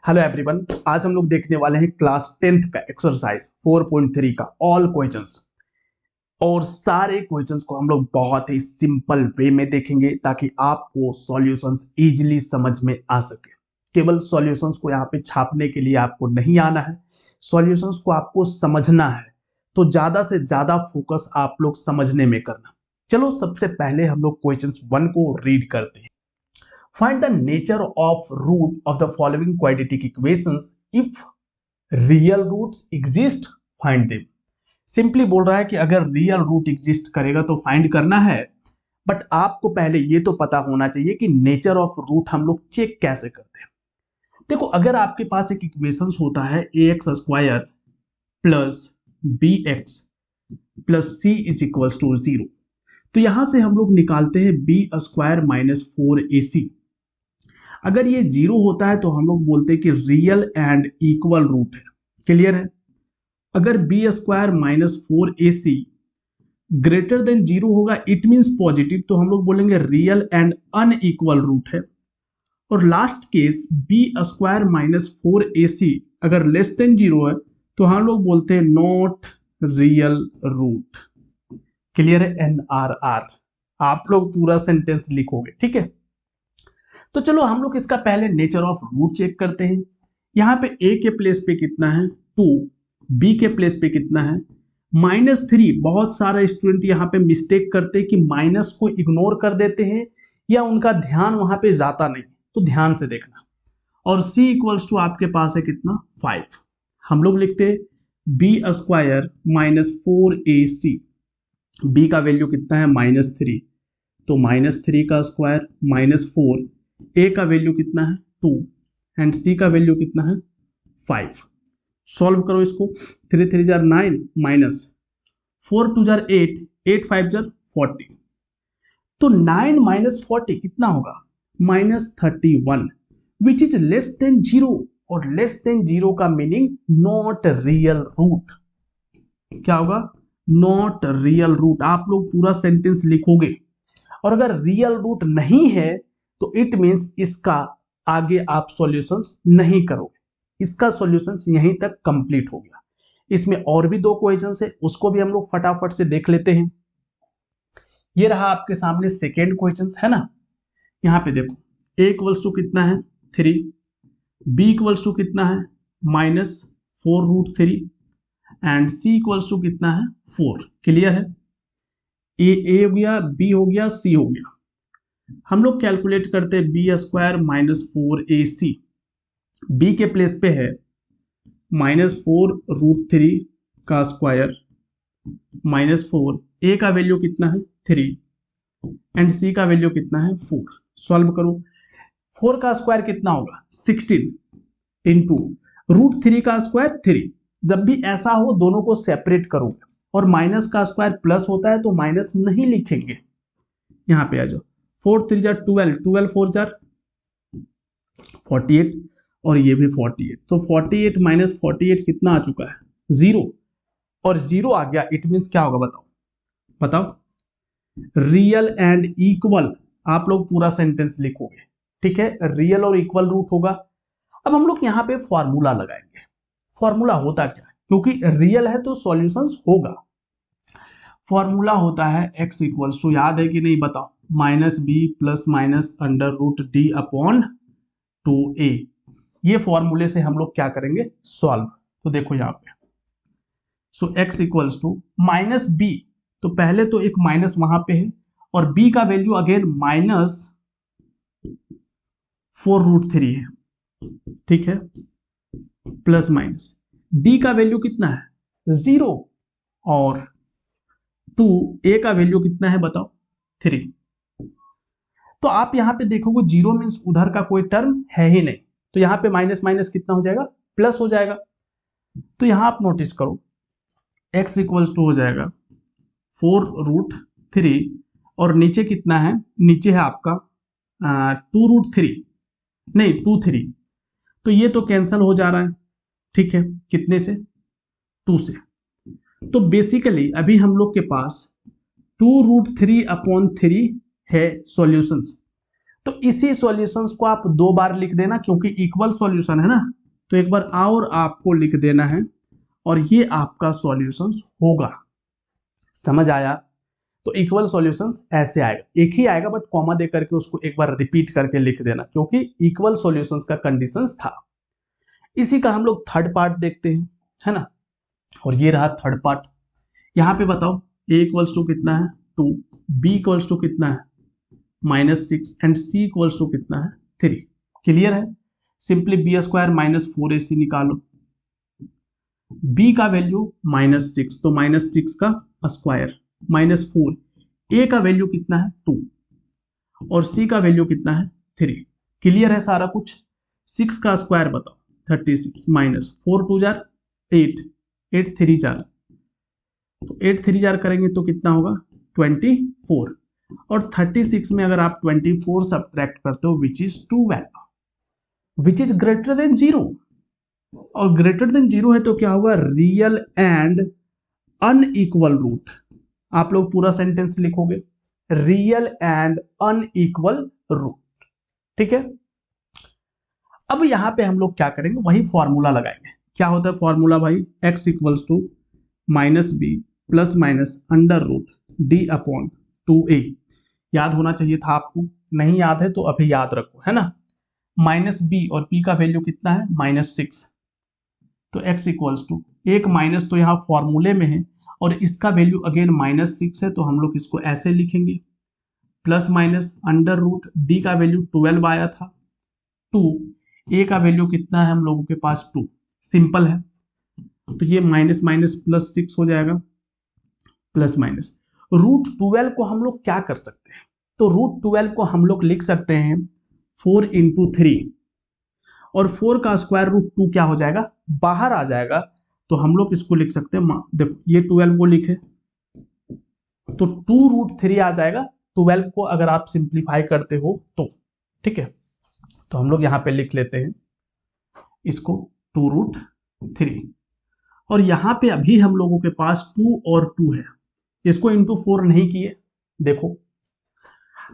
Hello everyone, आज हम लोग देखने वाले हैं क्लास 10th का एक्सरसाइज 4.3 का ऑल क्वेश्चंस। और सारे क्वेश्चंस को हम लोग बहुत ही सिंपल वे में देखेंगे ताकि आपको सॉल्यूशंस इजीली समझ में आ सके। केवल सॉल्यूशंस को यहाँ पे छापने के लिए आपको नहीं आना है, सॉल्यूशंस को आपको समझना है। तो ज्यादा से ज्यादा फोकस आप लोग समझने में करना। चलो सबसे पहले हम लोग क्वेश्चंस 1 को रीड करते हैं। Find the nature of root of the following quadratic equations. If real roots exist, find them. Simply बोल रहा है कि अगर रियल रूट एग्जिस्ट करेगा तो फाइंड करना है, बट आपको पहले ये तो पता होना चाहिए कि नेचर ऑफ रूट हम लोग चेक कैसे करते हैं। देखो, अगर आपके पास एक इक्वेशन होता है ax square plus b x plus c is equals to 0, तो यहां से हम लोग निकालते हैं बी स्क्वायर माइनस 4ac। अगर ये 0 होता है तो हम लोग बोलते हैं कि रियल एंड इक्वल रूट है। क्लियर है? अगर b square minus 4ac greater than 0 होगा, इट मींस पॉजिटिव, तो हम लोग बोलेंगे रियल एंड अनइक्वल रूट है। और last case b square minus 4ac अगर लेस देन 0 है तो हम लोग बोलते हैं नॉट रियल रूट। क्लियर है? NRR। आप लोग पूरा सेंटेंस लिखोगे, ठीक है? तो चलो हम लोग इसका पहले नेचर ऑफ रूट चेक करते हैं। यहाँ पे a के प्लेस पे कितना है 2, b के प्लेस पे कितना है -3। बहुत सारे स्टूडेंट यहाँ पे मिस्टेक करते हैं कि माइनस को इग्नोर कर देते हैं या उनका ध्यान वहां पे जाता नहीं, तो ध्यान से देखना। और c इक्वल्स टू आपके पास है कितना 5। हम लोग लिखते हैं b square minus 4ac, b का वैल्यू कितना है -3, तो -3 का स्क्वायर माइनस 4, a का वैल्यू कितना है 2 एंड c का वैल्यू कितना है 5। सॉल्व करो इसको। 3 3 जार 9 माइनस 4 2 जार 8, 8 5 जार 40, तो 9 माइनस 40 कितना होगा -31, विच इज लेस देन 0। और लेस देन 0 का मीनिंग नॉट रियल रूट। क्या होगा? Not real root. आप लोग पूरा सेंटेंस लिखोगे, और अगर रियल रूट नहीं है तो इट मींस इसका आगे आप सॉल्यूशंस नहीं करोगे। इसका सॉल्यूशंस यहीं तक कंप्लीट हो गया। इसमें और भी 2 क्वेश्चंस है, उसको भी हम लोग फटाफट से देख लेते हैं। ये रहा आपके सामने सेकेंड क्वेश्चंस, है ना? यहाँ पे देखो a इक्वल्स टू कितना है 3, b इक्वल्स टू कितना है -4√3 एंड c इक्वल्स टू कितना है 4। क्लियर है? a हो गया, b हो गया, c हो गया। हम लोग कैलकुलेट करते हैं b square minus 4ac। B के प्लेस पे है -4√3 का स्क्वायर -4, ए का वैल्यू कितना है 3 एंड सी का वैल्यू कितना है 4। सॉल्व करो। 4 का स्क्वायर कितना होगा 16 इंटू √3 का स्क्वायर 3। जब भी ऐसा हो दोनों को सेपरेट करोगे, और माइनस का स्क्वायर प्लस होता है तो माइनस नहीं लिखेंगे। यहां पे आ जाओ, 4 3 जार 12, 12 4 जार 48, और ये भी 48, तो 48 माइनस 48 कितना आ चुका है 0, और 0 आ गया, इट मींस क्या होगा बताओ बताओ। Real and equal. आप लोग पूरा सेंटेंस लिखोगे, ठीक है? रियल और इक्वल रूट होगा। अब हम लोग यहाँ पे फॉर्मूला लगाएंगे। फॉर्मूला होता क्या है? क्योंकि रियल है तो सॉल्यूशंस होगा। फॉर्मूला होता है x इक्वल्स टू, याद है कि नहीं बताओ, -b plus minus √d upon 2a। ये फॉर्मूले से हम लोग क्या करेंगे सॉल्व। तो देखो यहाँ पे, सो x इक्वल्स टू -b, तो पहले तो एक माइनस वहां पे है, और b का वैल्यू अगेन -4√3 है, ठीक है? प्लस माइनस d का वैल्यू कितना है 0, और 2a का वैल्यू कितना है बताओ 3। तो आप यहां पे देखोगे 0 मींस उधर का कोई टर्म है ही नहीं, तो यहां पे माइनस माइनस कितना हो जाएगा प्लस हो जाएगा। तो यहां आप नोटिस करो x इक्वल्स टू हो जाएगा 4√3, और नीचे कितना है, नीचे है आपका 2√3, नहीं 2 3, तो ये तो कैंसिल हो जा रहा है, ठीक है? कितने से 2 से। तो बेसिकली अभी हम लोग के पास 2√3 अपॉन 3 है सॉल्यूशंस। तो इसी सॉल्यूशंस को आप 2 बार लिख देना, क्योंकि इक्वल सॉल्यूशन है ना, तो एक बार और आपको लिख देना है और ये आपका सॉल्यूशंस होगा। समझ आया? तो इक्वल सॉल्यूशंस ऐसे आएगा, एक ही आएगा बट कॉमा दे करके उसको एक बार रिपीट करके लिख देना, क्योंकि इक्वल सॉल्यूशंस का कंडीशंस था। इसी का हम लोग थर्ड पार्ट देखते हैं, है ना। और ये रहा थर्ड पार्ट। यहाँ पे बताओ a इक्वल्स टू कितना है 2, b इक्वल्स टू कितना है -6 एंड c इक्वल्स टू कितना है 3। क्लियर है? सिंपली b स्क्वायर -4ac निकालो, b का वैल्यू -6 तो -6 का स्क्वायर -4, a का वैल्यू कितना है 2 और c का वैल्यू कितना है 3। क्लियर है सारा कुछ? 6 का स्क्वायर बताओ 36 -4 2 जार 8, 8 3 जार, तो 8 3 जार करेंगे तो कितना होगा 24, और 36 में अगर आप 24 सब्ट्रैक्ट करते हो which is 12, which is greater than 0, और ग्रेटर देन 0 है तो क्या होगा रियल एंड अनइक्वल रूट। आप लोग पूरा सेंटेंस लिखोगे रियल एंड अनइक्वल रूट। ठीक है, अब यहां पे हम लोग क्या करेंगे, वही फॉर्मूला लगाएंगे। क्या होता है फॉर्मूला भाई, x equals to -b plus minus under root d upon 2a। याद होना चाहिए था आपको, नहीं याद है तो अभी याद रखो, है ना। -b और b का वैल्यू कितना है -6, तो x इक्वल्स टू एक माइनस तो यहाँ फॉर्मूले में है और इसका वैल्यू अगेन -6 है, तो हम लोग इसको ऐसे लिखेंगे plus minus under root d का वैल्यू 12 आया था, 2 a का वैल्यू कितना है हम लोगों के पास 2, सिंपल है, तो ये माइनस माइनस प्लस 6 हो जाएगा, प्लस माइनस रूट 12 को हम लोग क्या कर सकते हैं, तो रूट 12 को हम लोग लिख सकते हैं 4 इंटू 3, और 4 का स्क्वायर रूट 2 क्या हो जाएगा बाहर आ जाएगा, तो हम लोग इसको लिख सकते हैं, देखो ये 12 को लिखे तो 2 रूट 3 आ जाएगा, 12 को अगर आप सिंप्लीफाई करते हो तो। ठीक है, तो हम लोग यहाँ पे लिख लेते हैं इसको 2 रूट 3, और यहाँ पे अभी हम लोगों के पास 2 और 2 है, इसको इंटू 4 नहीं किए। देखो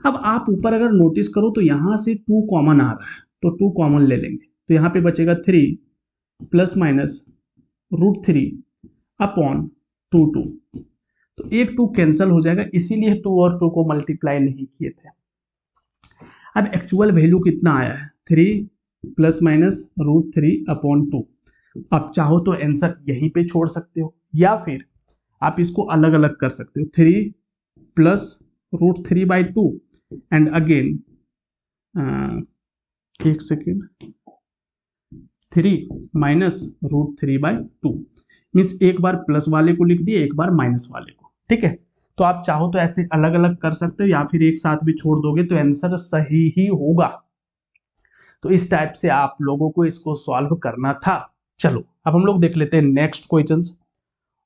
अब आप ऊपर अगर नोटिस करो तो यहाँ से 2 कॉमन आ रहा है, तो 2 कॉमन ले लेंगे, तो यहाँ पे बचेगा 3 प्लस माइनस रूट 3 अपॉन 2 2, तो एक 2 कैंसिल हो जाएगा, इसीलिए 2 और 2 को मल्टीप्लाई नहीं किए थे। अब एक्चुअल वैल्यू कितना आया है 3 प्लस माइनस रूट 3 अपॉन 2। आप चाहो तो आंसर यहीं पे छोड़ सकते हो, या फिर आप इसको अलग अलग कर सकते हो, 3 plus root 3 by 2 and again एक second 3 minus root 3 by 2, means एक बार प्लस वाले को लिख दिए एक बार माइनस वाले को। ठीक है, तो आप चाहो तो ऐसे अलग अलग कर सकते हो या फिर एक साथ भी छोड़ दोगे तो आंसर सही ही होगा। तो इस टाइप से आप लोगों को इसको सॉल्व करना था। चलो अब हम लोग देख लेते हैं नेक्स्ट क्वेश्चंस,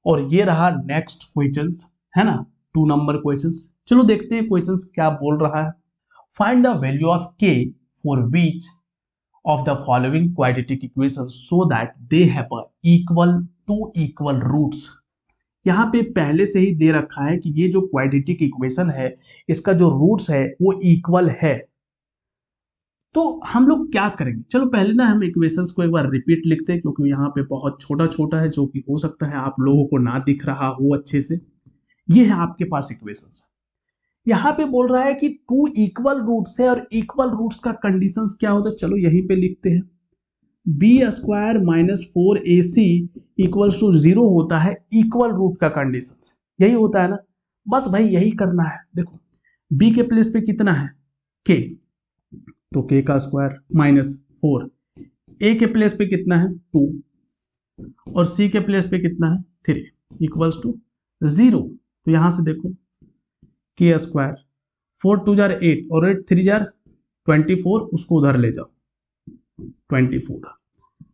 और ये रहा नेक्स्ट क्वेश्चंस, है ना 2 नंबर क्वेश्चंस। चलो देखते हैं क्वेश्चंस क्या बोल रहा है। Find the value of k for which of the following quadratic equations so that they have equal to equal roots। यहाँ पे पहले से ही दे रखा है कि ये जो क्वाड्रेटिक इक्वेशन है इसका जो रूट्स है वो इक्वल है। तो हम लोग क्या करेंगे, चलो पहले ना हम इक्वेशंस को एक बार रिपीट लिखते हैं, क्योंकि यहाँ पे बहुत छोटा छोटा है जो कि हो सकता है आप लोगों को ना दिख रहा हो अच्छे से। ये है आपके पास इक्वेशंस, यहाँ पे बोल रहा है कि 2 इक्वल रूट्स है, और इक्वल रूट्स का कंडीशंस क्या होता है, चलो यहीं पे लिखते हैं b square minus 4ac equals to 0 होता है इक्वल रूट का कंडीशंस, यही होता है ना, बस भाई यही करना है। देखो b के प्लेस पे कितना है k, तो k का स्क्वायर माइनस 4, a के प्लेस पे कितना है 2 और c के प्लेस पे कितना है 3 इक्वल्स टू 0, तो यहां से देखो के स्क्वायर 4 2 जार 8 और 8 3 जार 24, उसको उधर ले जाओ 24,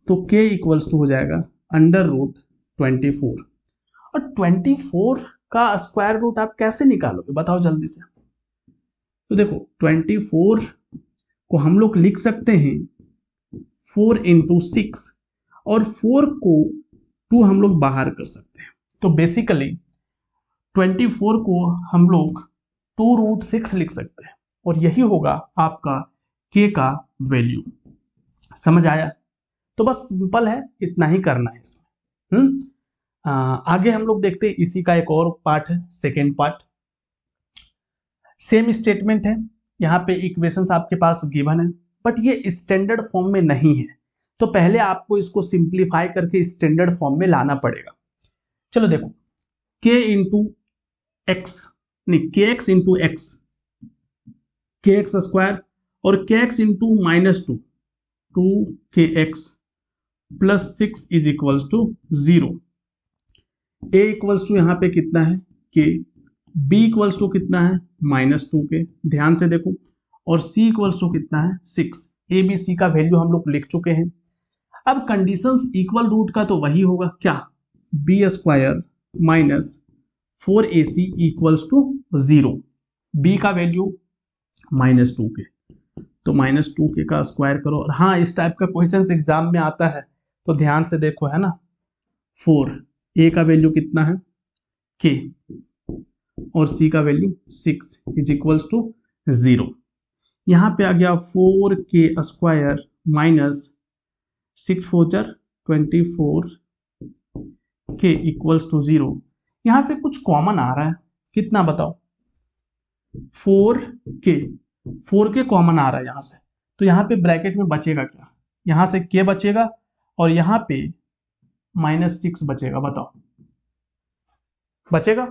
तो k इक्वल्स टू हो जाएगा अंडर रूट 24, और 24 का स्क्वायर रूट आप कैसे निकालोगे बताओ जल्दी से। तो देखो 24 को हम लोग लिख सकते हैं 4 इंटू 6, और 4 को 2 हम लोग बाहर कर सकते हैं, तो बेसिकली 24 को हम लोग 2 रूट 6 लिख सकते हैं, और यही होगा आपका k का वैल्यू। समझ आया? तो बस सिंपल है, इतना ही करना है इसमें। आगे हम लोग देखते हैं इसी का एक और पार्ट है, सेकेंड पार्ट। सेम स्टेटमेंट है, यहाँ पे इक्वेशंस आपके पास गिवन है, बट ये स्टैंडर्ड फॉर्म में नहीं है, तो पहले आपको इसको सिंप्लीफाई करके स्टैंडर्ड फॉर्म में लाना पड़ेगा। चलो देखो, k इंटू एक्स, नहीं k x into x, k x square, और k x into -2, 2kx plus 6 is equals to 0। a equals to यहाँ पे कितना है k, b इक्वल्स टू कितना है -2k, ध्यान से देखो, और c इक्वल्स टू कितना है 6। a b c का वैल्यू हम लोग लिख चुके हैं। अब कंडीशंस इक्वल रूट का तो वही होगा, क्या, b square minus 4ac equals to 0, b का वैल्यू -2k, तो -2k का स्क्वायर करो। और हाँ, इस टाइप का क्वेश्चन एग्जाम में आता है, तो ध्यान से देखो, है ना। 4, a का वैल्यू कितना है k, और c का वैल्यू 6 इज इक्वल्स टू 0। यहाँ पे आ गया 4k square minus 6 4 24 k equals to 0। यहाँ से कुछ कॉमन आ रहा है, कितना बताओ, 4k कॉमन आ रहा है यहाँ से, तो यहाँ पे ब्रैकेट में बचेगा क्या, यहाँ से k बचेगा और यहाँ पे -6 बचेगा। बताओ, बचेगा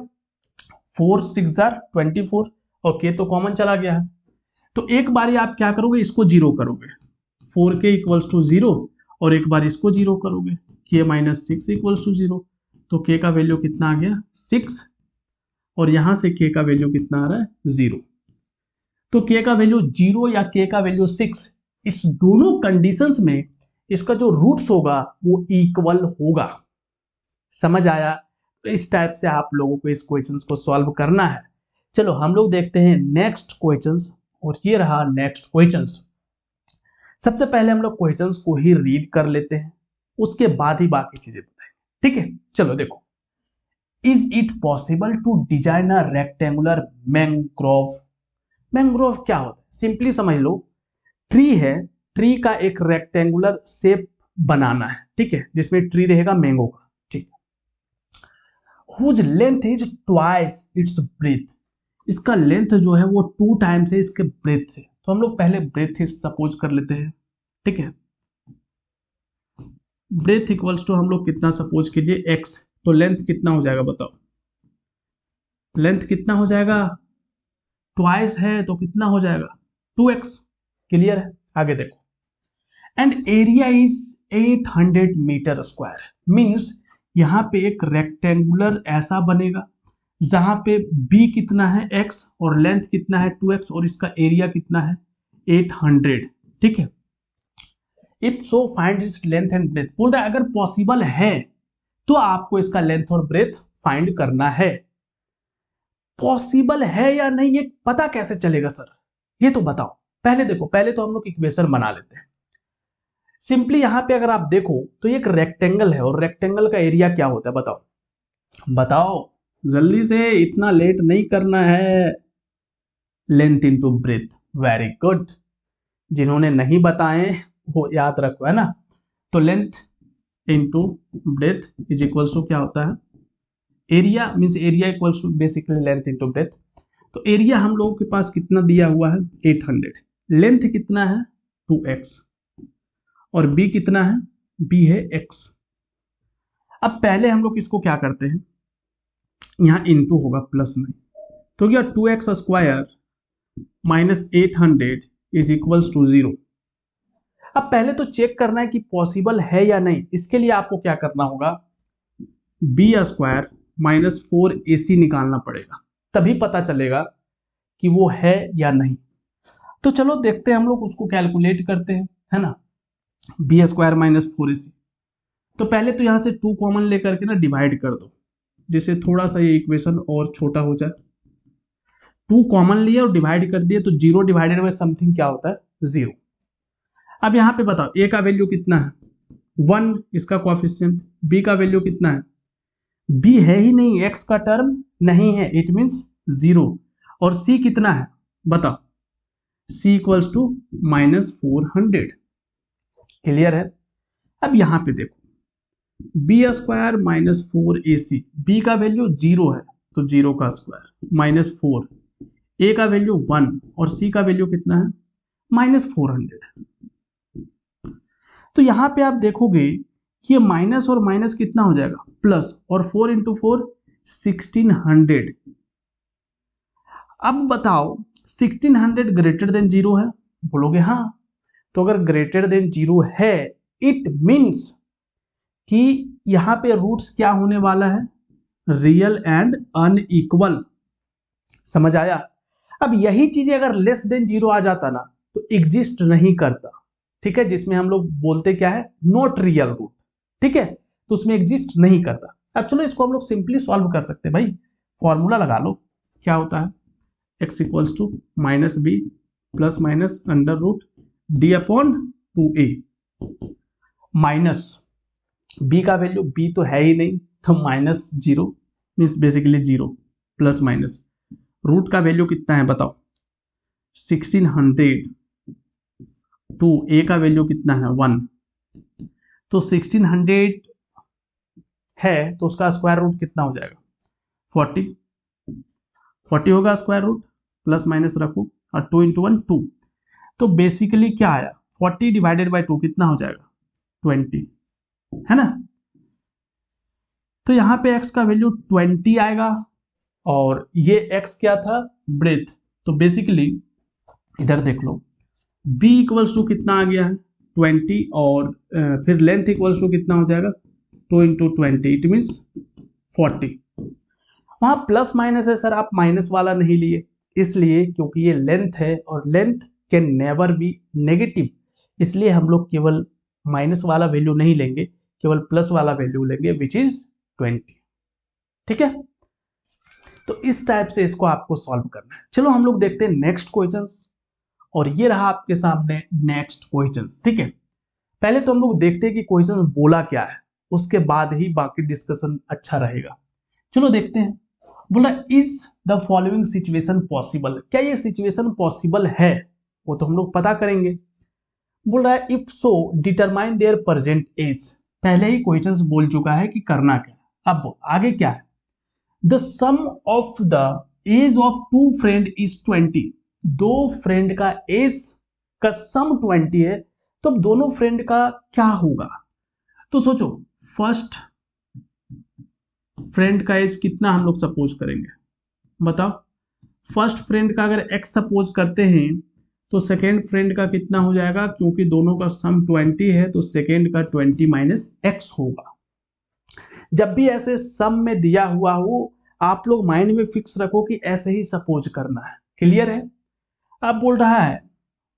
4 6 24 और k तो कॉमन चला गया है। तो एक बारी आप क्या करोगे, इसको 0 करोगे, 4k इक्वल्स टू 0, और एक बार इसको 0 करोगे, k -6 इक्वल्स टू 0, तो k का वैल्यू कितना आ गया 6, और यहां से k का वैल्यू कितना आ रहा है 0। तो k का वैल्यू 0 या k का वैल्यू 6, इस दोनों कंडीशंस में इसका जो रूट्स होगा वो इक्वल होगा। समझ आया? तो इस टाइप से आप लोगों को इस क्वेश्चंस को सॉल्व करना है। चलो हम लोग देखते हैं नेक्स्ट क्वेश्चंस, और ये रहा नेक्स्ट क्वेश्चंस। सबसे पहले हम लोग क्वेश्चंस को ही रीड कर लेते हैं, उसके बाद ही बाकी चीजें बताएंगे, ठीक है। चलो देखो, is it possible to design a rectangular mangrove. Mangrove क्या होता है, सिंपली समझ लो, ट्री है, ट्री का एक रेक्टेंगुलर शेप बनाना है, ठीक है, जिसमें ट्री रहेगा मैंगो का, ठीक है। Whose length is twice its breadth, इसका लेंथ जो है वो 2 टाइम्स है इसके ब्रेथ से। तो हम लोग पहले ब्रेथ सपोज कर लेते हैं, ठीक है। ब्रेथ इक्वल्स टू हम लोग कितना सपोज के लिए x, तो लेंथ कितना हो जाएगा बताओ, लेंथ कितना हो जाएगा, ट्वाइस है तो कितना हो जाएगा 2x। क्लियर है? आगे देखो, and area is 800 metre square, means यहाँ पे एक रेक्टेंगुलर ऐसा बनेगा जहां पे b कितना है x और लेंथ कितना है 2x, और इसका एरिया कितना है 800, ठीक है। If so find its length and breadth, बोल रहा है अगर पॉसिबल है तो आपको इसका लेंथ और ब्रेथ फाइंड करना है। पॉसिबल है या नहीं ये पता कैसे चलेगा सर, ये तो बताओ। पहले देखो, पहले तो हम लोग इक्वेशन बना लेते हैं। सिंपली यहां पे अगर आप देखो तो ये एक रेक्टेंगल है, और रेक्टेंगल का एरिया क्या होता है बताओ, बताओ जल्दी से, इतना लेट नहीं करना है। Length into breadth, very good. जिन्होंने नहीं बताए वो याद रखो, है ना। तो length into breadth is equals to क्या होता है, area, means area equals to basically length into breadth. तो एरिया हम लोगों के पास कितना दिया हुआ है 800, लेंथ कितना है 2x, और b कितना है, b है x। अब पहले हम लोग इसको क्या करते हैं, यहाँ इंटू होगा प्लस नहीं, तो क्या 2x square minus 800 is equals to 0। अब पहले तो चेक करना है कि पॉसिबल है या नहीं, इसके लिए आपको क्या करना होगा, b स्क्वायर माइनस 4ac निकालना पड़ेगा, तभी पता चलेगा कि वो है या नहीं। तो चलो देखते हैं, हम लोग उसको कैलकुलेट करते हैं, है ना। b स्क्वायर माइनस 4ac, तो पहले तो यहां से 2 कॉमन लेकर के ना डिवाइड कर दो, जिससे थोड़ा सा ये इक्वेशन और छोटा हो जाए। 2 कॉमन लिए और डिवाइड कर दिए, तो 0 डिवाइडेड बाय समथिंग क्या होता है 0। अब यहाँ पे बताओ a का वैल्यू कितना है 1, इसका कोएफिशिएंट, b का वैल्यू कितना है, b है ही नहीं, x का टर्म नहीं है, इट मींस 0, और c कितना है बताओ, c इक्वल्स टू -400। क्लियर है। अब यहां पे देखो बी स्क्वायर -4ac, बी का वैल्यू 0 है तो 0 का स्क्वायर -4, ए का वैल्यू 1 और सी का वैल्यू कितना है -400। तो यहां पे आप देखोगे ये माइनस और माइनस कितना हो जाएगा प्लस, और 4 इंटू 4 1600। अब बताओ 1600 ग्रेटर देन 0 है, बोलोगे हाँ। तो अगर ग्रेटर देन 0 है इट मीन्स कि यहां पे रूट्स क्या होने वाला है, रियल एंड अनइक्वल। समझ आया। अब यही चीजें अगर लेस देन 0 आ जाता ना तो एग्जिस्ट नहीं करता, ठीक है, जिसमें हम लोग बोलते क्या है नॉट रियल रूट, ठीक है, तो उसमें एग्जिस्ट नहीं करता। अब चलो इसको हम लोग सिंपली सॉल्व कर सकते हैं भाई, फॉर्मूला लगा लो। क्या होता है x equals to -b plus minus under root D upon 2a, minus b का वैल्यू b तो है ही नहीं तो -0 means basically 0, plus minus root का वैल्यू कितना है बताओ 1600 टू a का वैल्यू कितना है 1, तो 1600 है तो उसका स्क्वायर रूट कितना हो जाएगा 40 होगा स्क्वायर रूट, प्लस माइनस रखो और 2 इंटू 1 2, तो बेसिकली क्या आया 40 डिवाइडेड बाई 2 कितना हो जाएगा 20, है ना। तो यहाँ पे x का वैल्यू 20 आएगा और ये x क्या था ब्रेथ, तो बेसिकली इधर देख लो b इक्वल्स टू कितना आ गया है 20 और फिर लेंथ इक्वल्स टू कितना हो जाएगा 2 इंटू 20 इट मीन्स 40। वहां प्लस माइनस है सर, आप माइनस वाला नहीं लिए इसलिए क्योंकि ये लेंथ है और length can never be negative, इसलिए हम लोग केवल माइनस वाला वैल्यू नहीं लेंगे, केवल प्लस वाला वैल्यू लेंगे विच इज 20, ठीक है। तो इस टाइप से इसको आपको सॉल्व करना है। चलो हम लोग देखते हैं नेक्स्ट क्वेश्चंस, और ये रहा आपके सामने नेक्स्ट क्वेश्चंस, ठीक है। पहले तो हम लोग देखते हैं कि क्वेश्चंस बोला क्या है, उसके बाद ही बाकी डिस्कशन अच्छा रहेगा। चलो देखते हैं। बोला is the following situation possible, क्या ये सिचुएशन पॉसिबल है, वो तो हम लोग पता करेंगे। बोल रहा है if so determine their present age, पहले ही क्वेश्चंस बोल चुका है कि करना क्या है। अब आगे क्या है, the sum of the age of two friend is 20, दो फ्रेंड का एज का सम 20 है, तो अब दोनों फ्रेंड का क्या होगा। तो सोचो फर्स्ट फ्रेंड का एज कितना हम लोग सपोज करेंगे, बताओ। फर्स्ट फ्रेंड का अगर x सपोज करते हैं तो सेकेंड फ्रेंड का कितना हो जाएगा, क्योंकि दोनों का सम 20 है तो सेकेंड का 20 माइनस x होगा। जब भी ऐसे सम में दिया हुआ हो आप लोग माइंड में फिक्स रखो कि ऐसे ही सपोज करना है, क्लियर है। अब बोल रहा है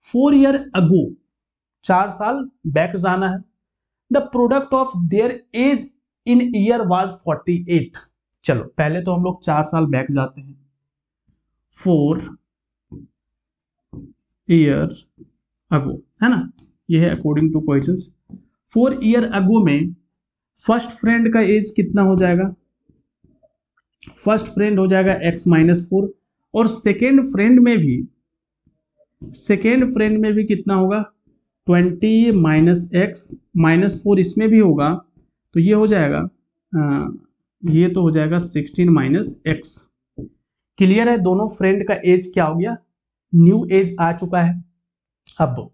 4 ईयर अगो, 4 साल बैक जाना है, the product of their age in year was 48। चलो पहले तो हम लोग 4 साल बैक जाते हैं, 4 ईयर अगो, है ना, ये है according two questions. 4 year ago में फर्स्ट फ्रेंड का एज कितना हो जाएगा, फर्स्ट फ्रेंड हो जाएगा x माइनस 4, और सेकेंड फ्रेंड में भी कितना होगा 20 माइनस एक्स माइनस 4, इसमें भी होगा तो ये हो जाएगा ये तो हो जाएगा 16 माइनस एक्स। क्लियर है, दोनों फ्रेंड का एज क्या हो गया, न्यू एज आ चुका है। अब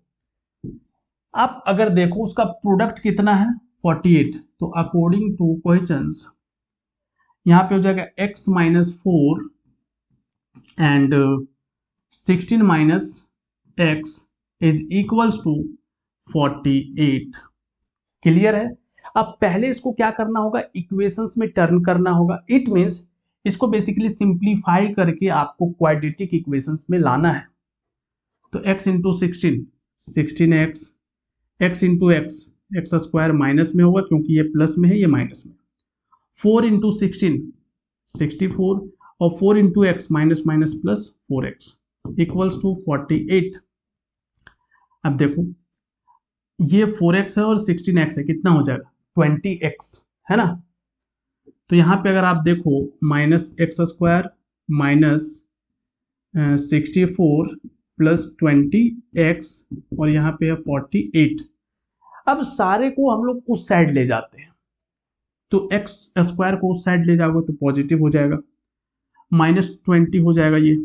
आप अगर देखो उसका प्रोडक्ट कितना है 48, तो अकॉर्डिंग टू क्वेश्चंस यहां पे हो जाएगा x minus 4 and 16 minus x is equals to 48। Clear है। अब पहले इसको क्या करना होगा, इक्वेशंस में टर्न करना होगा, इट मींस इसको बेसिकली सिंप्लीफाई करके आपको क्वाड्रेटिक इक्वेशंस में लाना है। तो x into 16x, x into x square minus में होगा क्योंकि ये प्लस में है ये माइनस में, 4 इंटू 64 और 4 into x minus minus plus 4x equals to 48। अब देखो ये 4x है और 16x है, कितना हो जाएगा 20x, है ना। तो यहां पे अगर आप देखो minus x square minus 64 plus 20x और यहाँ पे है 48। अब सारे को हम लोग उस साइड ले जाते हैं, तो एक्स स्क्वायर को उस साइड ले जाओगे तो पॉजिटिव हो जाएगा, -20 हो जाएगा ये,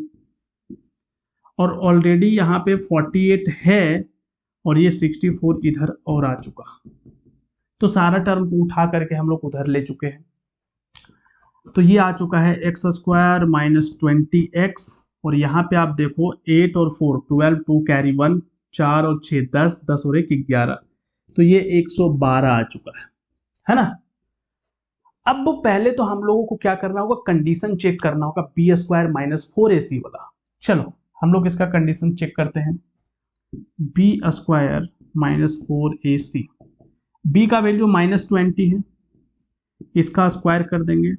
और ऑलरेडी यहाँ पे 48 है और ये 64 इधर और आ चुका, तो सारा टर्म को उठा करके हम लोग उधर ले चुके हैं। तो ये आ चुका है एक्स स्क्वायर -20x, और यहाँ पे आप देखो 8 और 4 12, 2 कैरी 1, 4 और 6 10, 10 और 1 11, तो ये 112 आ चुका है ना। अब पहले तो हम लोगों को क्या करना होगा, कंडीशन चेक करना होगा बी स्क्वायर -4ac वाला। चलो हम लोग इसका कंडीशन चेक करते हैं। बी स्क्वायर -4ac, बी का वैल्यू -20 है, इसका स्क्वायर कर देंगे,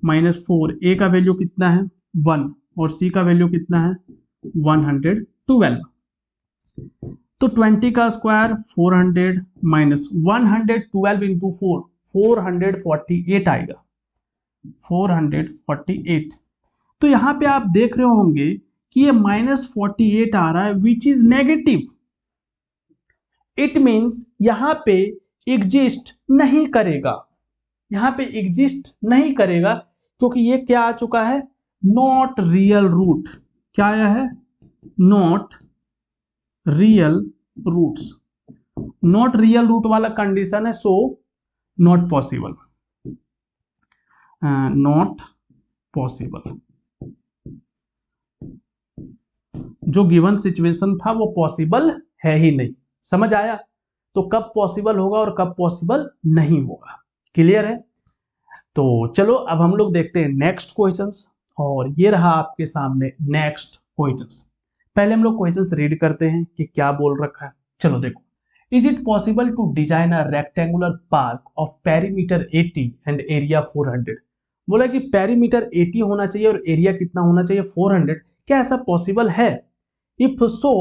-4, ए का वैल्यू कितना है 1 और सी का वैल्यू कितना है 112, तो 20 का स्क्वायर 400 माइनस 112 इंटू 4 448 आएगा, 448। तो यहां पे आप देख रहे होंगे कि ये -48 आ रहा है which is negative, it means यहां पे एग्जिस्ट नहीं करेगा, यहां पे एग्जिस्ट नहीं करेगा, क्योंकि ये क्या आ चुका है, नॉट रियल रूट। क्या आया है, not real roots, not real root वाला कंडीशन है, so not possible, not possible. जो गिवन सिचुएशन था वो पॉसिबल है ही नहीं, समझ आया। तो कब पॉसिबल होगा और कब पॉसिबल नहीं होगा, क्लियर है। तो चलो अब हम लोग देखते हैं नेक्स्ट क्वेश्चंस, और ये रहा आपके सामने नेक्स्ट क्वेश्चंस। पहले हम लोग क्वेश्चंस रीड करते हैं कि क्या बोल रखा है। चलो देखो, is it possible to design a rectangular park of perimeter 80 and area 400। बोला कि पेरीमीटर 80 होना चाहिए और एरिया कितना होना चाहिए 400, क्या ऐसा पॉसिबल है। If so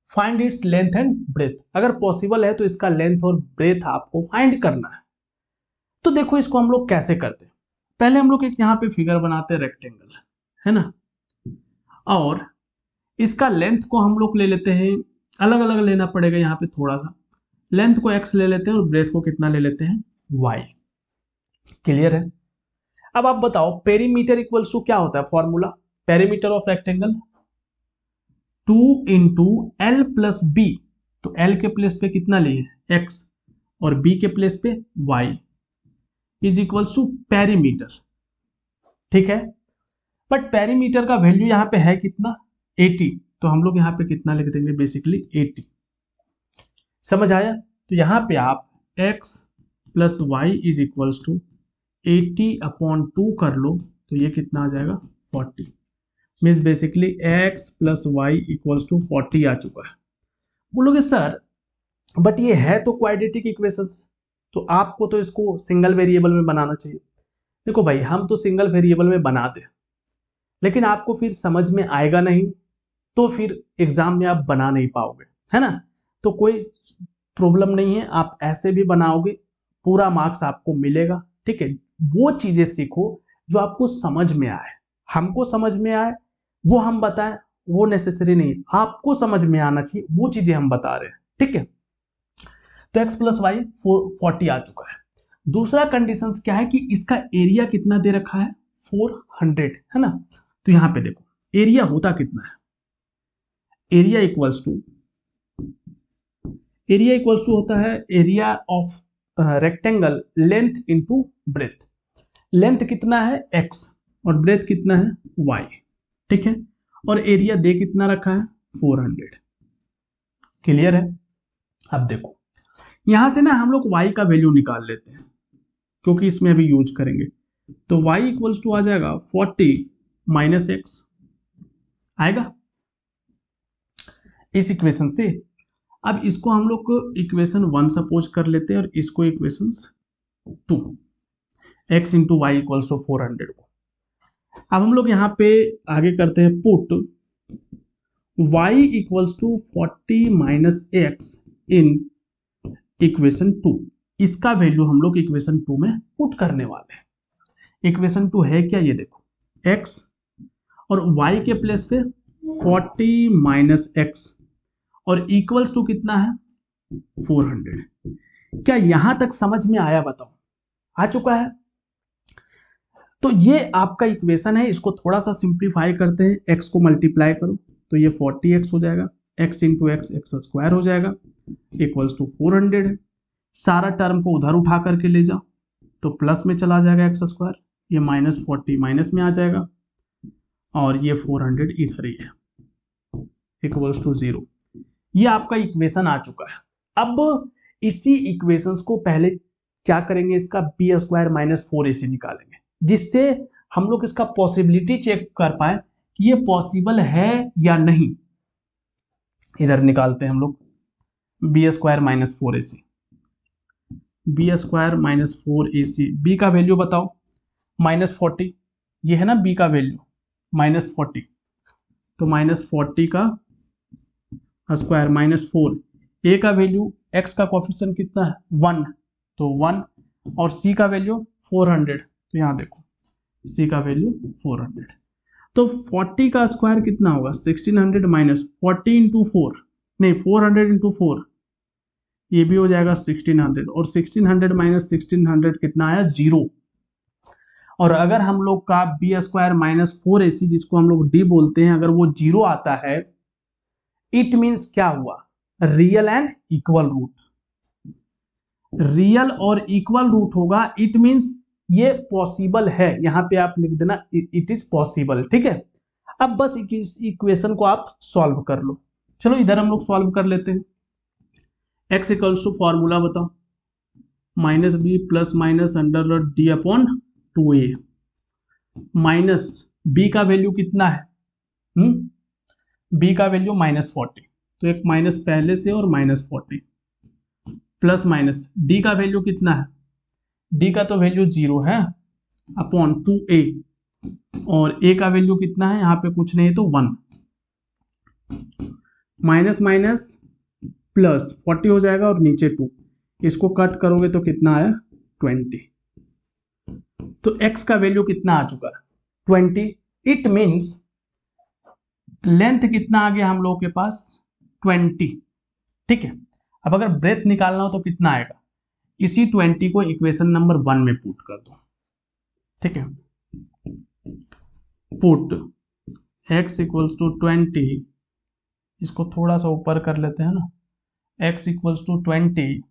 find its length and breadth, अगर पॉसिबल है तो इसका लेंथ और ब्रेथ आपको फाइंड करना है। तो देखो इसको हम लोग कैसे करते हैं, पहले हम लोग एक यहाँ पे फिगर बनाते हैं रेक्टेंगल, है ना, और इसका लेंथ को हम लोग ले लेते हैं, अलग अलग लेना पड़ेगा, यहाँ पे थोड़ा सा लेंथ को x ले लेते हैं और ब्रेथ को कितना ले लेते हैं y, क्लियर है। अब आप बताओ पेरीमीटर इक्वल्स टू क्या होता है formula, perimeter of rectangle 2 into L plus B, तो l के प्लेस पे कितना लिए x और b के प्लेस पे y is equals to perimeter, ठीक है। बट पेरीमीटर का वैल्यू यहाँ पे है कितना 80, तो हम लोग यहाँ पे कितना लिख देंगे बेसिकली 80, समझ आया। तो यहाँ पे आप x plus y is equals to 80/2 कर लो, तो ये कितना आ जाएगा 40, means basically x plus y equals to 40 आ चुका है। बोलोगे सर बट ये है तो क्वाड्रेटिक इक्वेशंस, तो आपको तो इसको सिंगल वेरिएबल में बनाना चाहिए। देखो भाई हम तो सिंगल वेरिएबल में बनाते हैं, लेकिन आपको फिर समझ में आएगा नहीं, तो फिर एग्जाम में आप बना नहीं पाओगे, है ना। तो कोई प्रॉब्लम नहीं है, आप ऐसे भी बनाओगे, पूरा मार्क्स आपको मिलेगा, ठीक है। वो चीजें सीखो जो आपको समझ में आए, हमको समझ में आए वो हम बताएं, वो नेसेसरी नहीं, आपको समझ में आना चाहिए, वो चीजें हम बता रहे हैं, ठीक है। तो x प्लस वाई 40 आ चुका है। दूसरा कंडीशन क्या है कि इसका एरिया कितना दे रखा है 400, है ना। तो यहां पे देखो एरिया होता कितना है, एरिया इक्वल्स टू होता है area of rectangle length into breadth. Length कितना है x और ब्रेथ कितना है y, ठीक है, और एरिया दे कितना रखा है 400, क्लियर है। अब देखो यहां से ना हम लोग y का वैल्यू निकाल लेते हैं, क्योंकि इसमें अभी यूज करेंगे। तो y इक्वल्स टू आ जाएगा 40 माइनस x आएगा इस इक्वेशन से। अब इसको हम लोग इक्वेशन 1 सपोज कर लेते हैं और इसको equation 2, x into y equals to 400 को। अब हम लोग यहाँ पे आगे करते हैं put y equals to 40 minus x in equation 2, इसका वैल्यू हम लोग इक्वेशन 2 में पुट करने वाले हैं। इक्वेशन 2 है क्या, ये देखो x और y के प्लेस पे 40 माइनस एक्स और इक्वल्स टू कितना है 400। क्या यहां तक समझ में आया बताओ? आ चुका है। तो ये आपका इक्वेशन है, इसको थोड़ा सा सिंप्लीफाई करते हैं, एक्स को मल्टीप्लाई करो तो ये 40x हो जाएगा, x into x x square हो जाएगा इक्वल्स टू 400 है। सारा टर्म को उधर उठा करके ले जाओ तो प्लस में चला जाएगा एक्स स्क्वायर, ये -40 माइनस में आ जाएगा और ये 400 इधर ही है इक्वल्स टू 0। ये आपका इक्वेशन आ चुका है। अब इसी इक्वेशंस को पहले क्या करेंगे, इसका बी स्क्वायर माइनस 4ac निकालेंगे, जिससे हम लोग इसका पॉसिबिलिटी चेक कर पाए कि ये पॉसिबल है या नहीं। इधर निकालते हैं हम लोग B square minus 4ac, B square minus 4ac, B का वैल्यू बताओ -40, ये है ना बी का वैल्यू -40, तो -40 का स्क्वायर -4, ए का वैल्यू एक्स का कोफिशिएंट कितना है 1, तो 1 और सी का वैल्यू 400, तो यहाँ देखो सी का वैल्यू 400, तो 40 का स्क्वायर कितना होगा 1600 माइनस 40 इंटू 4, नहीं 400 इंटू 4, ये भी हो जाएगा 1600 और 1600 माइनस 1600 कितना आया 0। और अगर हम लोग का बी स्क्वायर माइनस 4ac जिसको हम लोग डी बोलते हैं, अगर वो 0 आता है इट मीन्स क्या हुआ, real and equal root, real और इक्वल रूट होगा, इट मीन्स ये पॉसिबल है, यहां पे आप लिख देना इट इज पॉसिबल। ठीक है, अब बस इक्वेशन को आप सॉल्व कर लो। चलो इधर हम लोग सॉल्व कर लेते हैं। x इक्वल्स टू फॉर्मूला बताओ -b plus minus under root D upon 2a, minus b का वैल्यू कितना है b का वैल्यू -40, तो एक माइनस पहले से और -40 प्लस माइनस d का वैल्यू कितना है, d का तो वैल्यू 0 है अपॉन 2a और a का वैल्यू कितना है, यहाँ पे कुछ नहीं है तो 1, माइनस माइनस प्लस 40 हो जाएगा और नीचे 2, इसको कट करोगे तो कितना आया 20, तो x का वैल्यू कितना आ चुका है 20। इट मीन्स लेंथ कितना आ गया हम लोगों के पास 20। ठीक है, अब अगर ब्रेथ निकालना हो तो कितना आएगा, इसी 20 को इक्वेशन नंबर 1 में पुट कर दो। ठीक है, पुट x इक्वल्स टू 20, इसको थोड़ा सा ऊपर कर लेते हैं ना, x इक्वल्स टू 20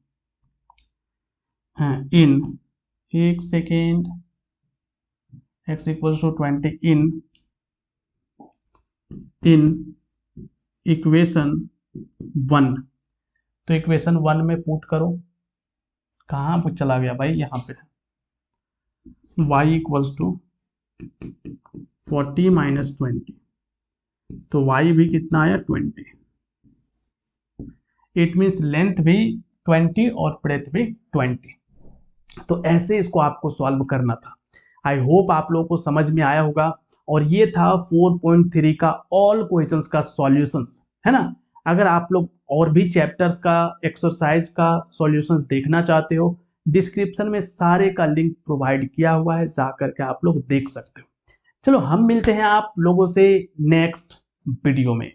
है इन, एक second, x equals to 20 in equation 1, तो इक्वेशन 1 में पुट करो, कहाँ पर चला गया भाई, यहाँ पे y इक्वल्स टू 40 माइनस 20, तो y भी कितना आया 20, इट मीन्स लेंथ भी 20 और ब्रेथ भी 20। तो ऐसे इसको आपको सॉल्व करना था। आई होप आप लोगों को समझ में आया होगा, और ये था 4.3 का ऑल क्वेश्चंस का सॉल्यूशंस, है ना। अगर आप लोग और भी चैप्टर्स का एक्सरसाइज का सॉल्यूशंस देखना चाहते हो, डिस्क्रिप्शन में सारे का लिंक प्रोवाइड किया हुआ है, जा करके आप लोग देख सकते हो। चलो हम मिलते हैं आप लोगों से नेक्स्ट वीडियो में।